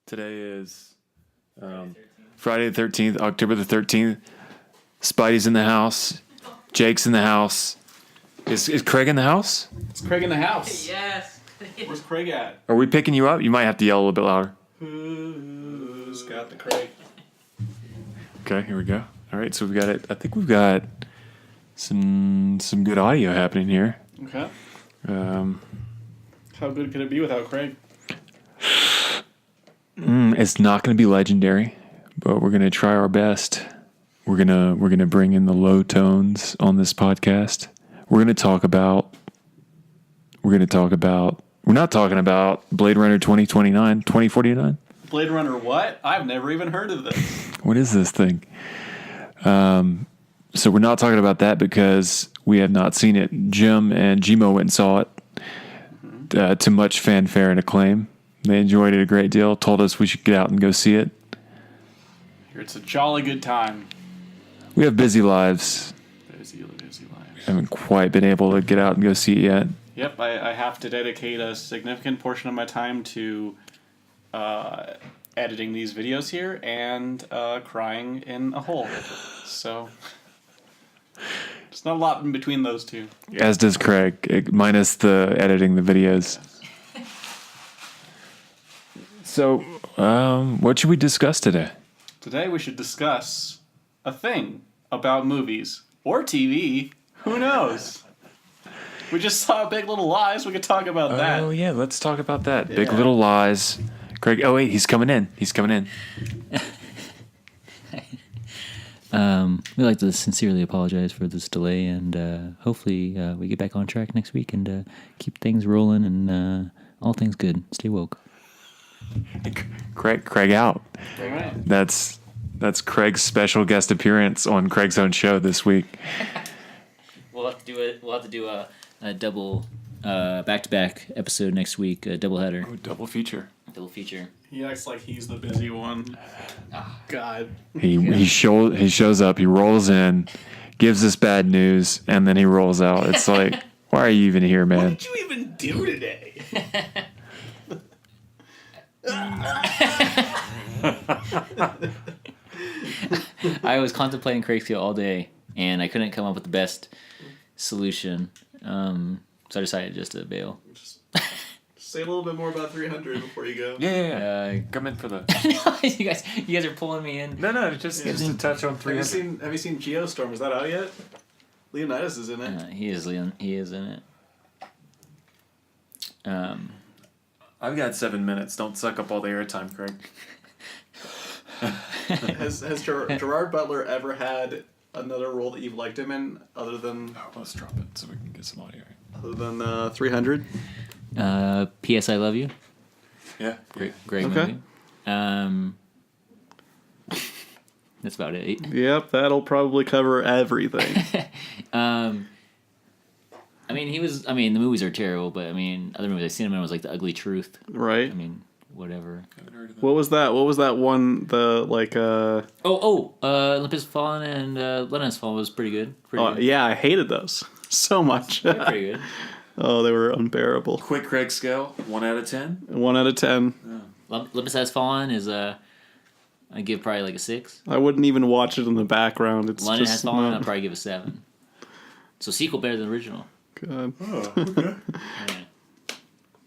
Today is Friday the 13th, October the 13th. Spidey's in the house. Jake's in the house. Is Craig in the house? It's Craig in the house. Yes. Where's Craig at? Are we picking you up? You might have to yell a little bit louder. Who's got the Craig? Okay, here we go. All right, so we've got it. I think we've got some good audio happening here. Okay. How good could it be without Craig? It's not going to be legendary, but we're going to try our best. We're gonna bring in the low tones on this podcast. We're not talking about Blade Runner 2049. Blade Runner what? I've never even heard of this. What is this thing? So we're not talking about that because we have not seen it. Jim and Gmo went and saw it to much fanfare and acclaim. They enjoyed it a great deal, told us we should get out and go see it. It's a jolly good time. We have busy lives. Busy lives. Haven't quite been able to get out and go see it yet. Yep, I have to dedicate a significant portion of my time to editing these videos here and crying in a hole. So, there's not a lot in between those two. As does Craig, minus the editing the videos. So, what should we discuss today? Today we should discuss a thing about movies or TV. Who knows? We just saw Big Little Lies. We could talk about that. Oh, yeah, let's talk about that. Yeah. Big Little Lies. Craig, oh, wait, he's coming in. We'd like to sincerely apologize for this delay, and hopefully we get back on track next week and keep things rolling and all things good. Stay woke. Craig out. All right. That's Craig's special guest appearance on Craig's own show this week. We'll have to do it. We'll have to do a double back-to-back episode next week. A double header. Oh, double feature. Double feature. He acts like he's the busy one. God. He shows up, he rolls in, gives us bad news, and then he rolls out. It's like, why are you even here, man? What did you even do today? I was contemplating Craig's Kill all day, and I couldn't come up with the best solution. So I decided just to bail. Say a little bit more about 300 before you go. Yeah. Come in for the... you guys are pulling me in. No, just a touch on 300. Have you seen Geostorm? Is that out yet? Leonidas is in it. He is in it. I've got 7 minutes. Don't suck up all the airtime, Craig. Has Gerard Butler ever had another role that you've liked him in other than... Oh, let's drop it so we can get some audio. Other than 300? P.S. I Love You. Yeah. Great Okay. movie. That's about it. Yep, that'll probably cover everything. The movies are terrible, but other movies I've seen him in was like The Ugly Truth. Right. Whatever. Haven't heard of that. What was that? What was that one? Olympus Fallen and Lennon Fallen was pretty good. Good. Yeah, I hated those so much. They're pretty good. Oh, they were unbearable. Quick Craig scale, 1 out of 10. 1 out of 10. Olympus Has Fallen is I give probably like a 6. I wouldn't even watch it in the background. It's London just Has Fallen, not I'll probably give a 7. So sequel better than original. good. Oh, okay. Yeah.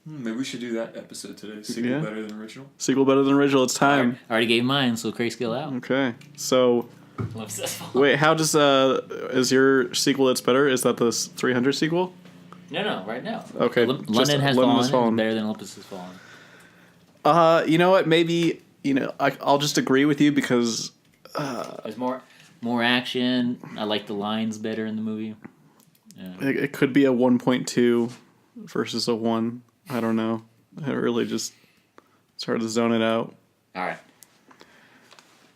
Maybe we should do that episode today. Sequel Yeah. better than original. Sequel better than original. It's time. I already gave mine, so Craig Skill out. Okay. So, Olympus Has Fallen. wait, how does is your sequel that's better? Is that the 300 sequel? No, right now. Okay. London Has Fallen is better than Olympus Has Fallen. You know what? Maybe, I'll just agree with you because There's more action. I like the lines better in the movie. it could be a 1.2 versus a 1. I don't know. It really just, it's hard to zone it out. All right.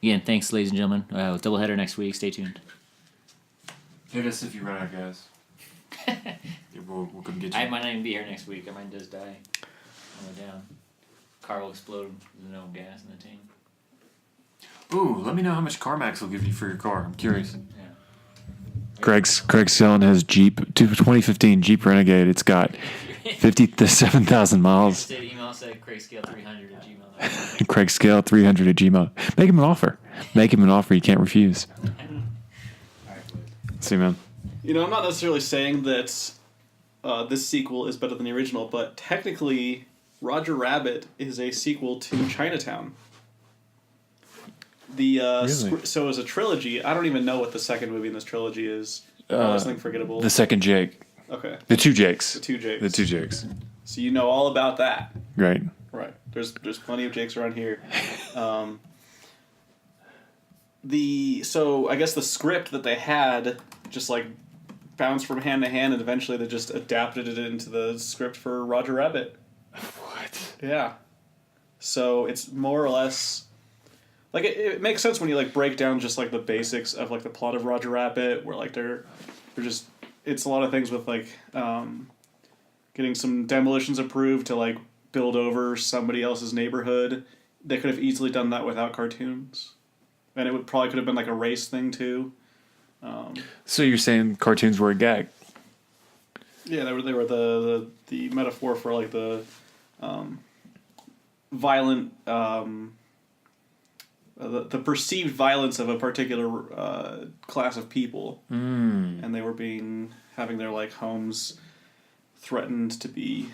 Again, thanks, ladies and gentlemen. Doubleheader next week. Stay tuned. Hit us if you run out, guys. We'll come get you. I might not even be here next week. I might just die on the way down. Car will explode. There's no gas in the tank. Ooh, let me know how much CarMax will give you for your car. I'm curious. Yeah. Craig's selling his Jeep 2015 Jeep Renegade. It's got 57,000 miles. Said email said Craig Scale 300 at gmail. Craig Scale 300 at Gmail. Make him an offer. Make him an offer you can't refuse. See, man. You know, I'm not necessarily saying that this sequel is better than the original, but technically, Roger Rabbit is a sequel to Chinatown. Really? So as a trilogy, I don't even know what the second movie in this trilogy is. Something forgettable. The second Jake. Okay. The two Jakes. The two Jakes. The two Jakes. So you know all about that. Right. Right. There's plenty of Jakes around here. So I guess the script that they had just like bounced from hand to hand, and eventually they just adapted it into the script for Roger Rabbit. What? Yeah. So it's more or less like it makes sense when you like break down just like the basics of like the plot of Roger Rabbit, where like they're just it's a lot of things with like getting some demolitions approved to like build over somebody else's neighborhood. They could have easily done that without cartoons, and it could have been like a race thing too. So you're saying cartoons were a gag? Yeah, they were the metaphor for like the violent the perceived violence of a particular class of people, and they were having their like homes threatened to be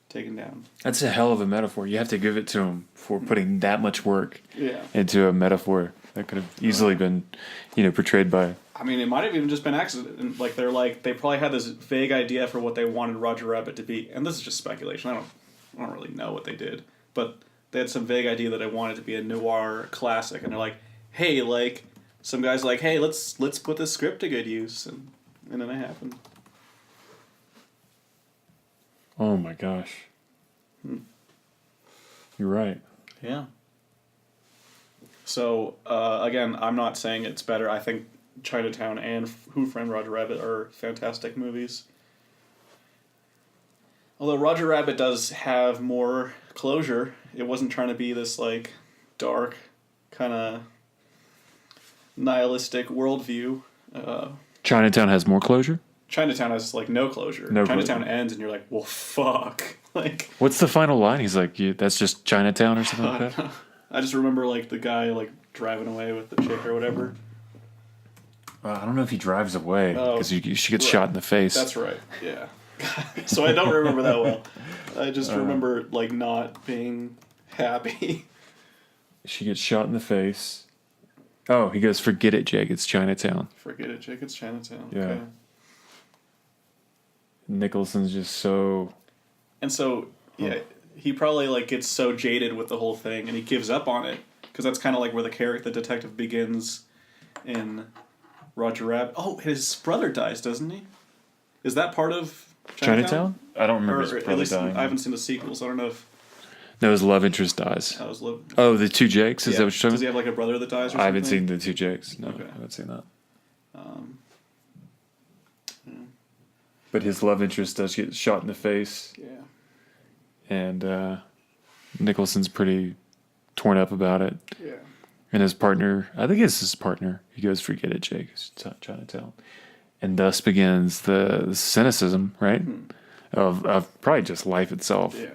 taken down. That's a hell of a metaphor. You have to give it to him for putting that much work Yeah. into a metaphor that could have easily been, portrayed by. I mean, it might have even just been accident. Like they probably had this vague idea for what they wanted Roger Rabbit to be, and this is just speculation. I don't really know what they did, but they had some vague idea that they wanted to be a noir classic, and they're like, hey, like some guys like, hey, let's put this script to good use, and then it happened. Oh my gosh. You're right. Yeah. So again, I'm not saying it's better. I think Chinatown and Who Framed Roger Rabbit are fantastic movies. Although Roger Rabbit does have more closure. It wasn't trying to be this like dark, kind of nihilistic worldview. Chinatown has more closure? Chinatown has like no closure. No Chinatown closure. ends and you're like, well, fuck. Like, What's the final line? He's like, that's just Chinatown or something like that? I just remember like the guy like driving away with the chick or whatever. I don't know if he drives away because she gets right. shot in the face. That's right. Yeah. So I don't remember that well. I just remember like not being happy. She gets shot in the face. Oh, he goes, forget it, Jake. It's Chinatown. Forget it, Jake. It's Chinatown. Yeah. Okay. Nicholson's just so... And so, yeah, he probably like gets so jaded with the whole thing, and he gives up on it because that's kind of like where the detective begins in Roger Rabbit. Oh, his brother dies, doesn't he? Is that part of Chinatown? I don't remember Or his at brother least dying. I haven't seen the sequel, so I don't know if No, his love interest dies. I was living. Oh, the two Jakes? Is Yeah. that what you're Does talking he about? have like a brother that dies or something? I haven't seen the two Jakes. No, Okay. I haven't seen that. Yeah. But his love interest does get shot in the face, Yeah. and Nicholson's pretty torn up about it. Yeah. And his partner, I think it's his partner, he goes, forget it, Jake. It's Chinatown. And thus begins the cynicism, right? Of probably just life itself. Yeah.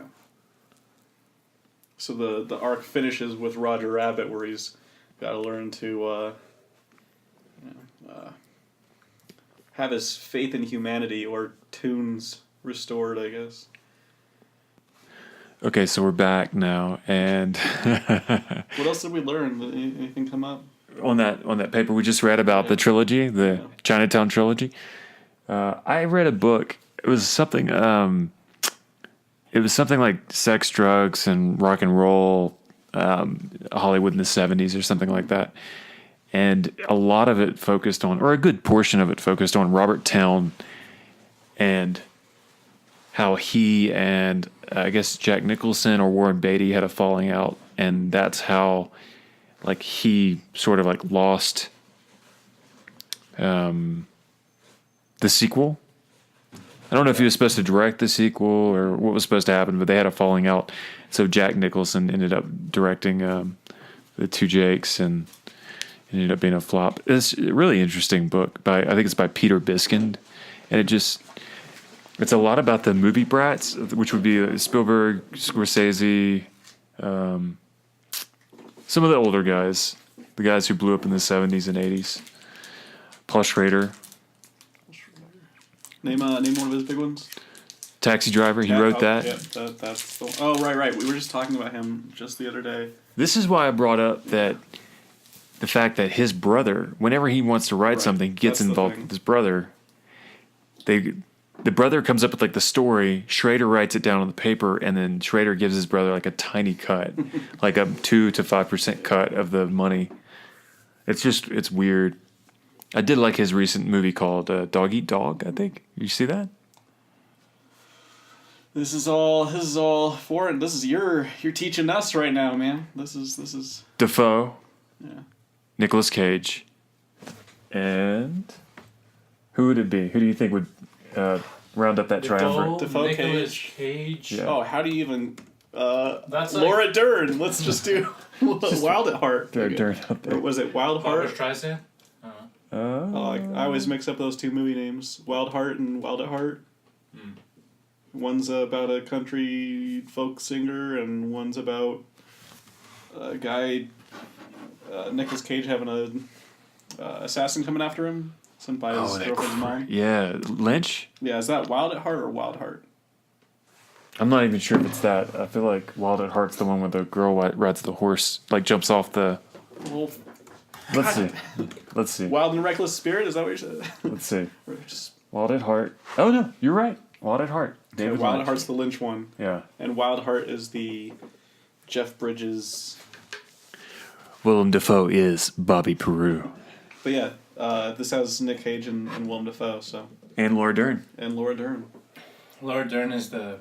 So the arc finishes with Roger Rabbit, where he's got to learn to have his faith in humanity, or tunes restored, I guess. Okay, so we're back now, and What else did we learn? Did anything come up? on that paper we just read about the trilogy, the Chinatown trilogy, I read a book. It was something like sex, drugs, and rock and roll, Hollywood in the 70s or something like that. And a lot of it focused on, or a good portion of it focused on Robert Towne and how he and I guess Jack Nicholson or Warren Beatty had a falling out. And that's how like he sort of like lost the sequel. I don't know if he was supposed to direct the sequel or what was supposed to happen, but they had a falling out. So Jack Nicholson ended up directing the two Jakes, and It ended up being a flop. It's a really interesting book. I think it's by Peter Biskind. And it's a lot about the movie brats, which would be Spielberg, Scorsese, some of the older guys, the guys who blew up in the 70s and 80s. Paul Schrader, Name one of his big ones. Taxi Driver, he wrote that. Yeah, that's the one. Oh, right. We were just talking about him just the other day. This is why I brought up that the fact that his brother, whenever he wants to write Right, something, gets that's the involved thing. with his brother. The brother comes up with like the story. Schrader writes it down on the paper, and then Schrader gives his brother like a tiny cut, like a 2 to 5% cut of the money. It's weird. I did like his recent movie called Dog Eat Dog. I think you see that. This is all foreign. This is you're teaching us right now, man. This is Defoe, yeah. Nicolas Cage, and who would it be? Who do you think would round up that triumvirate? Defoe, Nicolas Cage. Cage. Yeah. Oh, how do you even That's like Laura Dern. Let's just do Wild at Heart. Throw Dern out Or there. was it Wild Barbra Heart? Streisand. Oh, I always mix up those two movie names, Wild Heart and Wild at Heart. One's about a country folk singer, and one's about a guy, Nicolas Cage, having a assassin coming after him, sent by his girlfriend's mom. Yeah, Lynch. Yeah, is that Wild at Heart or Wild Heart? I'm not even sure if it's that. I feel like Wild at Heart's the one where the girl rides the horse, like jumps off the. Well, Let's see. Let's see. Wild and Reckless Spirit, is that what you said? Let's see. Or just, Wild at Heart. Oh no, you're right. Wild at Heart. David Wild at Lynch. Heart's the Lynch one, Yeah. and Wild Heart is the Jeff Bridges. Willem Dafoe is Bobby Peru. But yeah, this has Nick Cage and Willem Dafoe, so, And Laura Dern. and Laura Dern. Laura Dern is the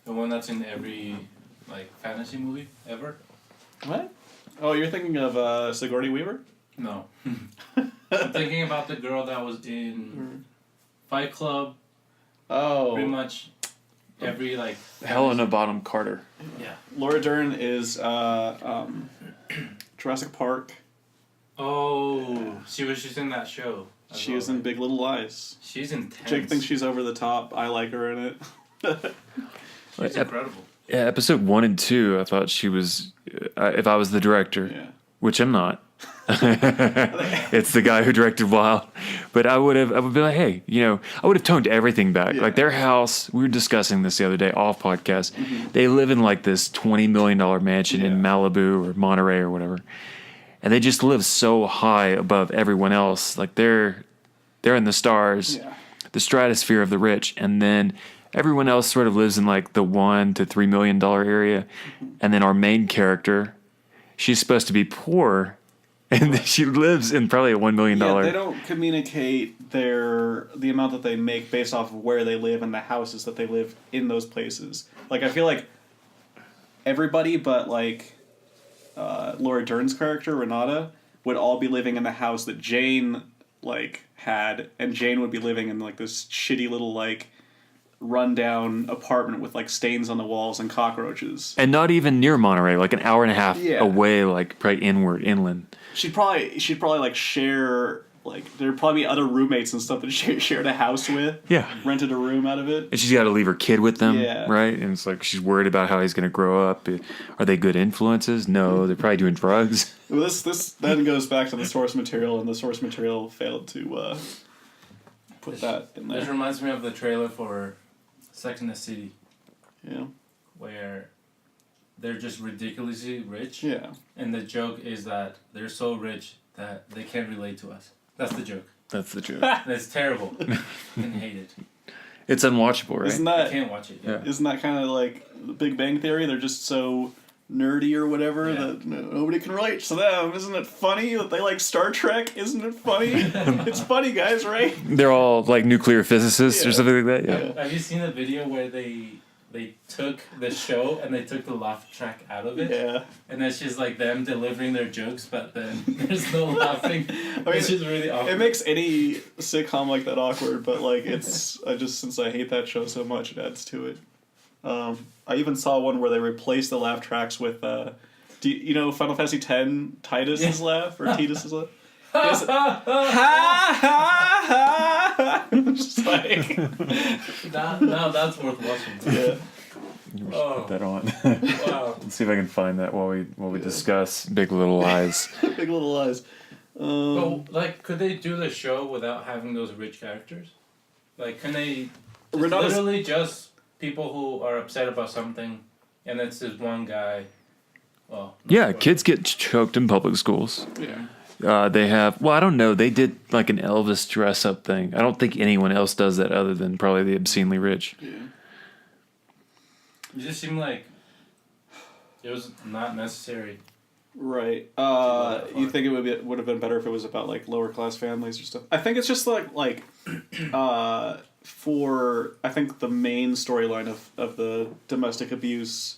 one that's in every like fantasy movie ever. What? Oh, you're thinking of Sigourney Weaver? No, I'm thinking about the girl that was in Fight Club. Oh, Pretty much every like. Helena Bonham Carter. Yeah. Laura Dern is Jurassic Park. Oh, she was just in that show. as She well, is in right? Big Little Lies. She's intense. Jake thinks she's over the top. I like her in it. She's incredible. Yeah, episode 1 and 2, I thought she was. If I was the director, Yeah. which I'm not. It's the guy who directed Wild, but I would be like, hey, I would have toned everything back. Yeah. Like their house, we were discussing this the other day off podcast. They live in like this $20 million mansion in Yeah. Malibu or Monterey or whatever, and they just live so high above everyone else. Like they're in the stars, Yeah. the stratosphere of the rich, and then everyone else sort of lives in like the $1 to $3 million area, and then our main character, she's supposed to be poor. And she lives in probably a $1 million. Yeah, they don't communicate the amount that they make based off of where they live and the houses that they live in those places. Like, I feel like everybody but, like, Laura Dern's character, Renata, would all be living in the house that Jane, like, had, and Jane would be living in, like, this shitty little, like, rundown apartment with, like, stains on the walls and cockroaches. And not even near Monterey, like an hour and a half Yeah. away, like probably inland. She'd probably like share, like, there'd probably be other roommates and stuff that she shared a house with. Yeah. Rented a room out of it. And she's got to leave her kid with them, Yeah. right? And it's like she's worried about how he's going to grow up. Are they good influences? No, they're probably doing drugs. Well, this then goes back to the source material, and the source material failed to put that in This there. reminds me of the trailer for Sex and the City, Yeah. where they're just ridiculously rich. Yeah. And the joke is that they're so rich that they can't relate to us. That's the joke. That's the joke. That's terrible. And hate it. It's unwatchable, right? Isn't I that can't watch it. Yeah. isn't that kind of like the Big Bang Theory? They're just so nerdy or whatever Yeah. that nobody can relate to them. Isn't it funny that they like Star Trek? Isn't it funny? It's funny, guys, right? They're all like nuclear physicists or Yeah. something like that. Yeah. Have you seen the video where they took the show and they took the laugh track out of it? Yeah. And it's just like them delivering their jokes, but then there's no laughing. It's just really awkward. It makes any sitcom like that awkward, but like since I hate that show so much, it adds to it. I even saw one where they replaced the laugh tracks with Do you know Final Fantasy X Titus's laugh or Titus's laugh? He has ha ha ha. Just like Now that's worth watching. yeah. Oh, Put that on. wow. Let's see if I can find that while we discuss Big Little Lies. Big Little Lies. Well, like, could they do the show without having those rich characters? Like, can they? It's Renata's- literally just people who are upset about something, and it's this one guy. Well, not Yeah, spoiler. kids get choked in public schools. Yeah. They have, well, I don't know. They did like an Elvis dress up thing. I don't think anyone else does that other than probably the obscenely rich. Yeah. It just seemed like it was not necessary. Right. that You far. think it would have been better if it was about like lower class families or stuff? I think it's just like for I think the main storyline of the domestic abuse,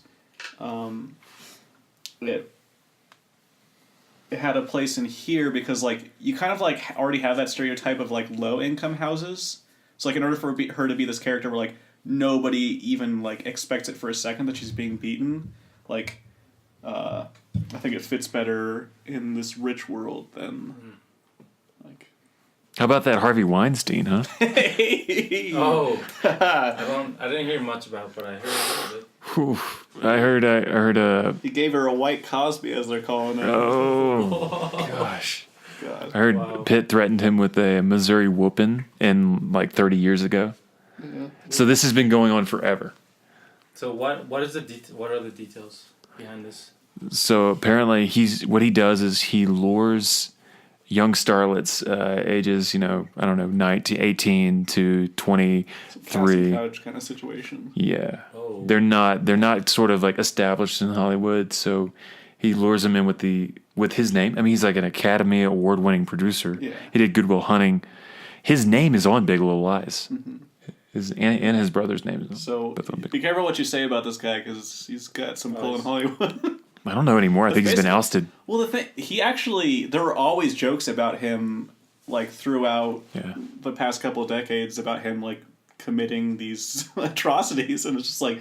it had a place in here because like you kind of like already have that stereotype of like low income houses. So like in order for her to be this character where like nobody even like expects it for a second that she's being beaten, like I think it fits better in this rich world than like. How about that Harvey Weinstein, huh? Oh, I didn't hear much about it, but I heard a little bit. Whew. I heard He gave her a white Cosby, as they're calling it. oh gosh. God. I heard Wow. Pitt threatened him with a Missouri whooping in like 30 years ago. Yeah. So this has been going on forever. So what is the what are the details behind this? So apparently what he does is he lures young starlets ages, I don't know, 19, 18 to 23. Couch kind of situation. Yeah. Oh, They're not sort of like established in Hollywood, so he lures them in with his name. I mean, he's like an Academy Award winning producer. Yeah. He did Good Will Hunting. His name is on Big Little Lies. And his brother's name is So both on Big. be careful what you say about this guy because he's got some pull in Hollywood. I don't know anymore. I think he's been basically- ousted. Well, the thing there were always jokes about him, like throughout Yeah. the past couple of decades, about him like committing these atrocities, and it's just like,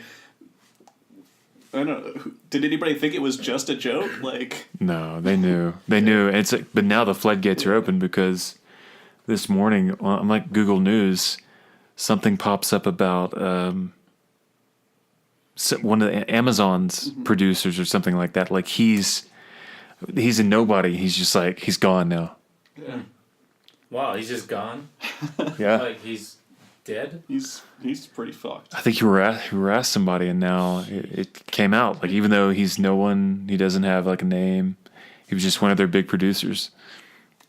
I don't know. Did anybody think it was just a joke? Like, No, they knew. They knew. And it's like, but now the floodgates are open because this morning on like Google News, something pops up about one of the Amazon's producers or something like that. Like he's a nobody. He's just like he's gone now. wow, he's just gone. Yeah, Like he's dead. he's pretty fucked. I think he harassed somebody, and now it came out. Like even though he's no one, he doesn't have like a name. He was just one of their big producers.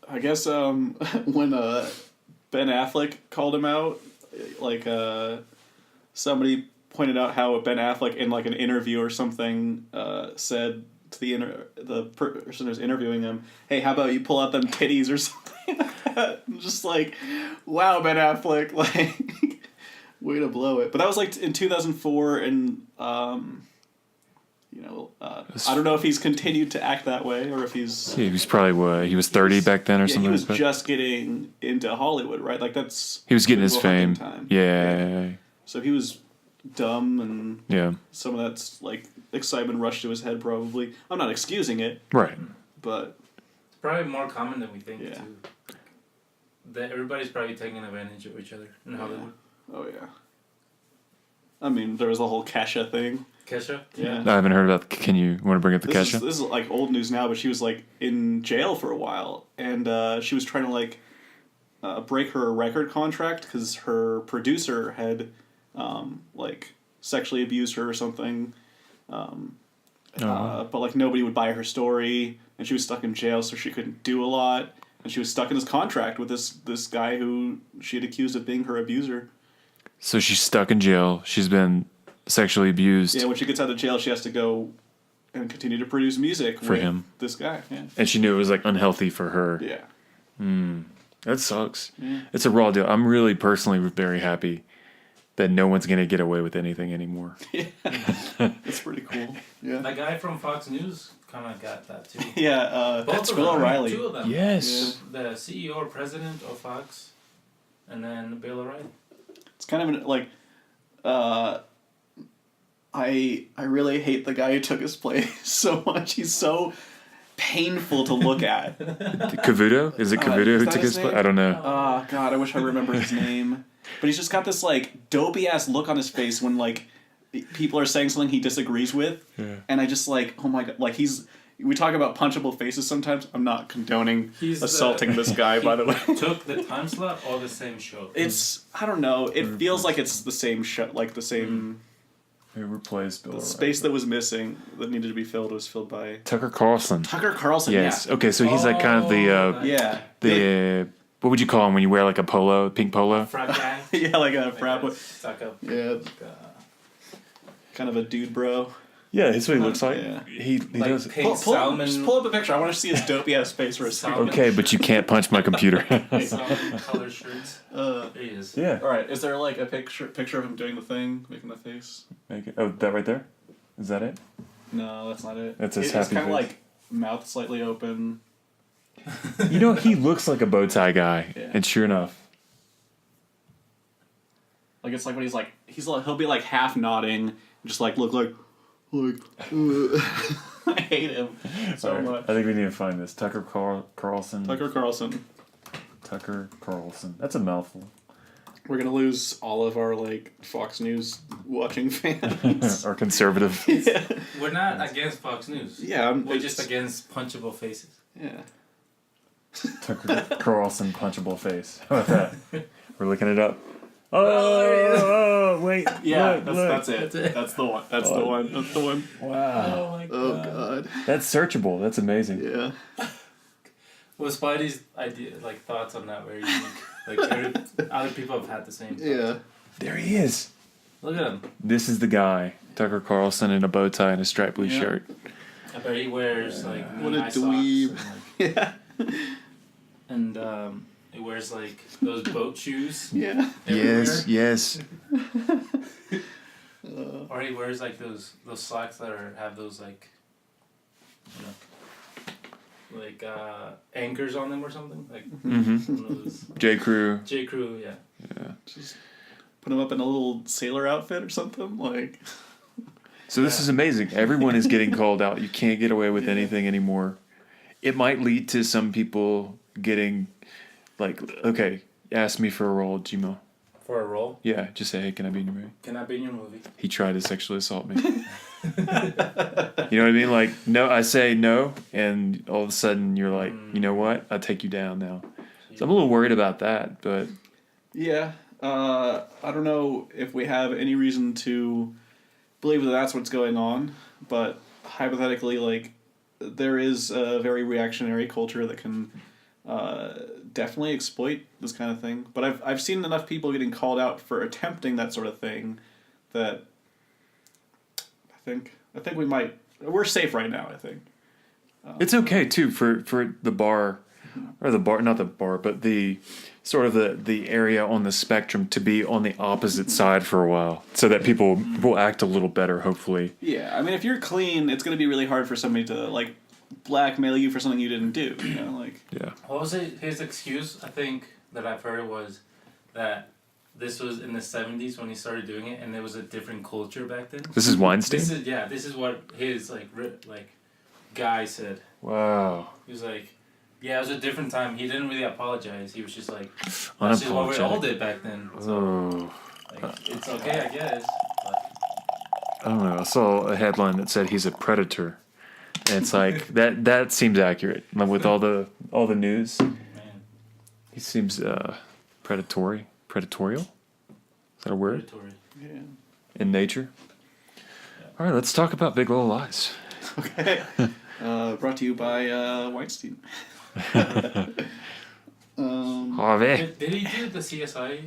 I guess when Ben Affleck called him out, like somebody pointed out how Ben Affleck in like an interview or something said to the person who's interviewing him, "Hey, how about you pull out them titties or something?" like that. I'm just like, wow, Ben Affleck, like way to blow it. But that was like in 2004, and I don't know if he's continued to act that way or if he's. He was probably he was 30 back then or Yeah, he something was like that. just getting into Hollywood, right? Like that's. He was getting his Good Will Hunting fame. time. Yeah. So he was dumb, and Yeah. some of that's like excitement rushed to his head. Probably, I'm not excusing it, Right. but It's probably more common than we think Yeah. too. That everybody's probably taking advantage of each other in Hollywood. oh yeah. I mean, there was the whole Kesha thing. Kesha? Yeah. I haven't heard about. Can you want to bring up the This Kesha? is like old news now, but she was like in jail for a while, and she was trying to like break her record contract because her producer had like sexually abused her or something. But like nobody would buy her story, and she was stuck in jail, so she couldn't do a lot, and she was stuck in this contract with this guy who she had accused of being her abuser. So she's stuck in jail. She's been sexually abused, Yeah, when she gets out of jail, she has to go and continue to produce music For with him. This guy, yeah, and she knew it was like unhealthy for her. yeah. That sucks. Yeah. It's a raw deal. I'm really personally very happy that no one's gonna get away with anything anymore. It's pretty cool. Yeah, That guy from Fox News kind of got that too. yeah. Both That's of Bill them, right? O'Reilly. Two of them. Yes. The CEO or president of Fox, and then Bill O'Reilly. It's kind of like I really hate the guy who took his place so much. He's so painful to look at. Cavuto? Is it Cavuto is who that took his his place? name? I don't know. Oh god, I wish I remembered his name. But he's just got this like dopey ass look on his face when like people are saying something he disagrees with, and I just like, oh my god, like we talk about punchable faces sometimes. I'm not condoning assaulting this guy, by the way. Took the time slot or the same show? It's I don't know. It feels like it's the same show, like the same. Who replaced Bill The O'Reilly? space that was missing, that needed to be filled, was filled by Tucker Carlson. Tucker Carlson. Yes. Yeah. Okay, so he's like kind of Yeah. the what would you call him when you wear like a polo, pink polo? Frat guy. Yeah, like a frat. Stuck up. Yeah, kind of a dude, bro. Yeah, that's what he looks like. Yeah. He Like does. pink salmon. Just pull up a picture. I want to see his dopey ass face for a second. Salmon. Okay, but you can't punch my computer. Salmon color shirts. There he is. Yeah. All right. Is there like a picture of him doing the thing, making the face? Make it. Oh, that right there. Is that it? No, that's not it. That's his It's happy kind of face. like mouth slightly open. You know, he looks like a bow tie guy, Yeah. and sure enough, Like it's like when he'll be like half nodding, just like look like. I hate him so All right, much. I think we need to find this Tucker Carlson. Tucker Carlson. Tucker Carlson. That's a mouthful. We're gonna lose all of our like Fox News watching fans. Or conservative. Yeah, We're not against Fox News. yeah. We're just against punchable faces. Yeah. Tucker Carlson punchable face. How about that? We're looking it up. Oh, wait. Yeah, look, that's look. it. That's the one. That's the one. That's the one. Wow. my Oh god. That's searchable. That's amazing. Yeah. Was Spidey's idea, like thoughts on that, very unique? Like other people have had the same. Thoughts. Yeah. There he is. Look at him. This is the guy, Tucker Carlson, in a bow tie and a striped blue Yeah. shirt. I bet he wears like What a knee-high socks dweeb. and, Yeah. and he wears like those boat shoes. Yeah. Yes, yes. Or he wears like those socks that have those like, you know, like anchors on them or something like Mm-hmm. one of those J. Crew. J Crew, yeah. Yeah. Just put him up in a little sailor outfit or something like. So this is amazing. Everyone is getting called out. You can't get away with anything anymore. It might lead to some people getting, like, okay, ask me for a role, Gmo. For a role, Yeah, just say, hey, can I be in your movie? can I be in your movie? He tried to sexually assault me. You know what I mean? Like, no, I say no, and all of a sudden you're like, you know what? I'll take you down now. So I'm a little worried about that, but Yeah. I don't know if we have any reason to believe that that's what's going on, but hypothetically, like, there is a very reactionary culture that can definitely exploit this kind of thing. But I've seen enough people getting called out for attempting that sort of thing that I think we're safe right now, I think. it's okay too for the bar, or not the bar, but the sort of the area on the spectrum to be on the opposite side for a while, so that people will act a little better, hopefully. Yeah, I mean, if you're clean, it's going to be really hard for somebody to, like, blackmail you for something you didn't do, you know, like... Yeah. What was it? His excuse, I think, that I've heard was that this was in the 70s when he started doing it, and there was a different culture back then. This is Weinstein? This is what his guy said. Wow. He was like, yeah, it was a different time. He didn't really apologize. He was just like, that's just what we all Unapologetic. did back then. So, Oh. like, it's okay, I guess. But I don't know. I saw a headline that said he's a predator. And it's like that seems accurate. Like, with all the news, man, he seems predatory. Predatorial? Is that a word? predatory. Yeah. In nature? All right, let's talk about Big Little Lies. Okay. Brought to you by Weinstein. Harvey. Did he do the CSI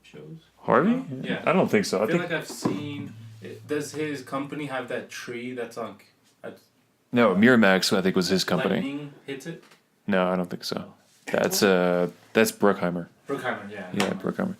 shows? Harvey? Yeah. I don't think so. I I feel think like I've seen. Does his company have that tree that's on? no. Miramax, I think, was his company. Lightning hits it. No, I don't think so. That's Bruckheimer. Bruckheimer, yeah. Yeah, Bruckheimer.